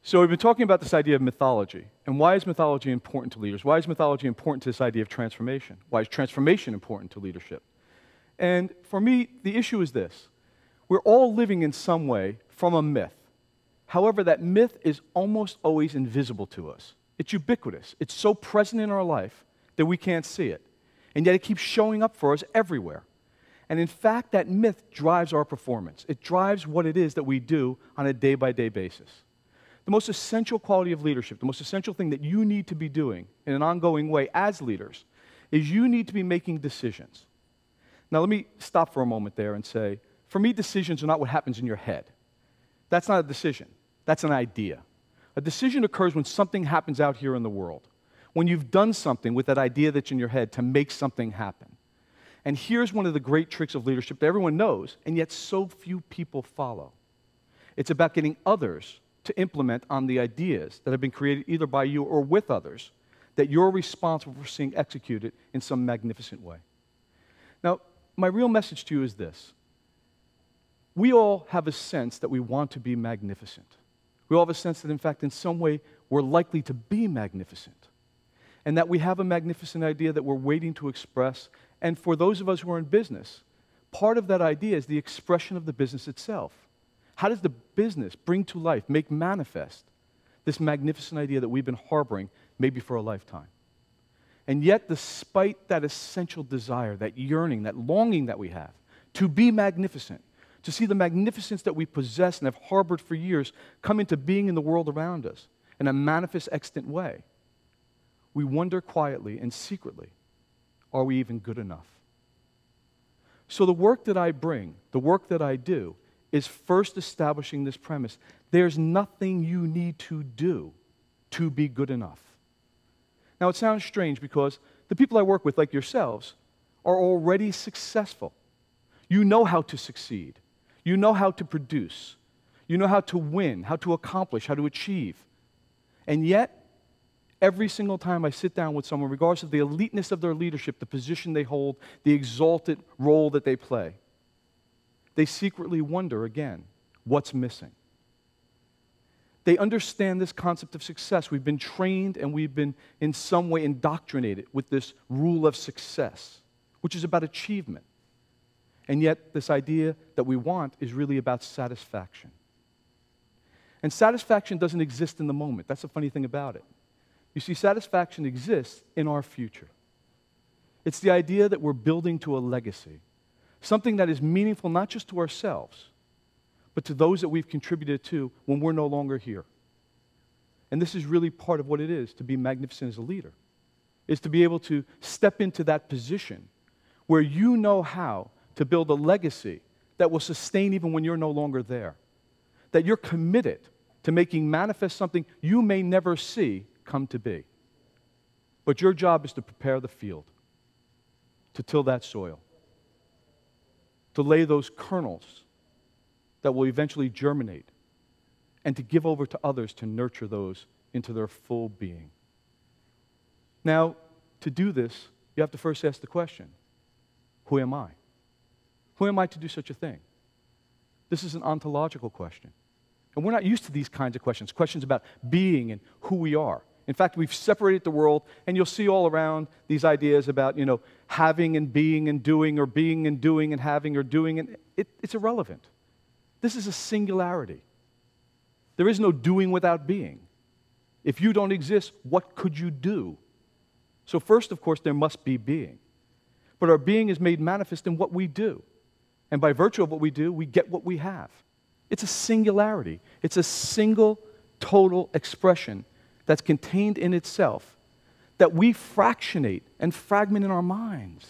So we've been talking about this idea of mythology. And why is mythology important to leaders? Why is mythology important to this idea of transformation? Why is transformation important to leadership? And for me, the issue is this. We're all living in some way from a myth. However, that myth is almost always invisible to us. It's ubiquitous. It's so present in our life that we can't see it. And yet it keeps showing up for us everywhere. And in fact, that myth drives our performance. It drives what it is that we do on a day-by-day basis. The most essential quality of leadership, the most essential thing that you need to be doing in an ongoing way as leaders, is you need to be making decisions. Now, let me stop for a moment there and say, for me, decisions are not what happens in your head. That's not a decision. That's an idea. A decision occurs when something happens out here in the world, when you've done something with that idea that's in your head to make something happen. And here's one of the great tricks of leadership that everyone knows, and yet so few people follow. It's about getting others to implement on the ideas that have been created either by you or with others that you're responsible for seeing executed in some magnificent way. Now, my real message to you is this. We all have a sense that we want to be magnificent. We all have a sense that, in fact, in some way, we're likely to be magnificent. And that we have a magnificent idea that we're waiting to express. And for those of us who are in business, part of that idea is the expression of the business itself. How does the business bring to life, make manifest this magnificent idea that we've been harboring maybe for a lifetime? And yet, despite that essential desire, that yearning, that longing that we have to be magnificent, to see the magnificence that we possess and have harbored for years come into being in the world around us in a manifest, extant way, we wonder quietly and secretly, are we even good enough? So the work that I bring, the work that I do, is first establishing this premise. There's nothing you need to do to be good enough. Now, it sounds strange because the people I work with, like yourselves, are already successful. You know how to succeed. You know how to produce. You know how to win, how to accomplish, how to achieve. And yet, every single time I sit down with someone, regardless of the eliteness of their leadership, the position they hold, the exalted role that they play, they secretly wonder again, what's missing? They understand this concept of success. We've been trained and we've been in some way indoctrinated with this rule of success, which is about achievement. And yet this idea that we want is really about satisfaction. And satisfaction doesn't exist in the moment. That's the funny thing about it. You see, satisfaction exists in our future. It's the idea that we're building to a legacy. Something that is meaningful not just to ourselves, but to those that we've contributed to when we're no longer here. And this is really part of what it is to be magnificent as a leader, is to be able to step into that position where you know how to build a legacy that will sustain even when you're no longer there. That you're committed to making manifest something you may never see come to be. But your job is to prepare the field, to till that soil, to lay those kernels that will eventually germinate, and to give over to others to nurture those into their full being. Now, to do this, you have to first ask the question, who am I? Who am I to do such a thing? This is an ontological question. And we're not used to these kinds of questions, questions about being and who we are. In fact, we've separated the world, and you'll see all around these ideas about, having and being and doing, or being and doing and having or doing, and it's irrelevant. This is a singularity. There is no doing without being. If you don't exist, what could you do? So first, of course, there must be being. But our being is made manifest in what we do. And by virtue of what we do, we get what we have. It's a singularity. It's a single, total expression that's contained in itself that we fractionate and fragment in our minds.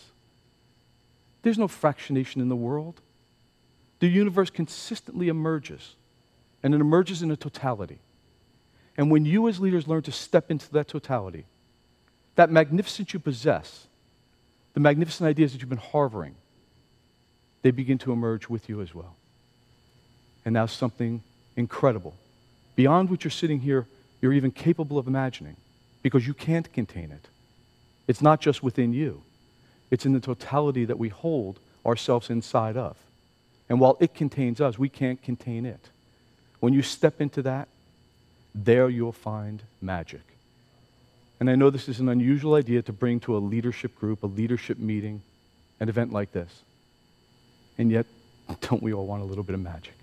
There's no fractionation in the world. The universe consistently emerges, and it emerges in a totality. And when you as leaders learn to step into that totality, that magnificence you possess, the magnificent ideas that you've been harboring, they begin to emerge with you as well. And now something incredible, beyond what you're sitting here, you're even capable of imagining, because you can't contain it. It's not just within you. It's in the totality that we hold ourselves inside of. And while it contains us, we can't contain it. When you step into that, There you'll find magic. And I know this is an unusual idea to bring to a leadership group, a leadership meeting, an event like this. And yet, don't we all want a little bit of magic?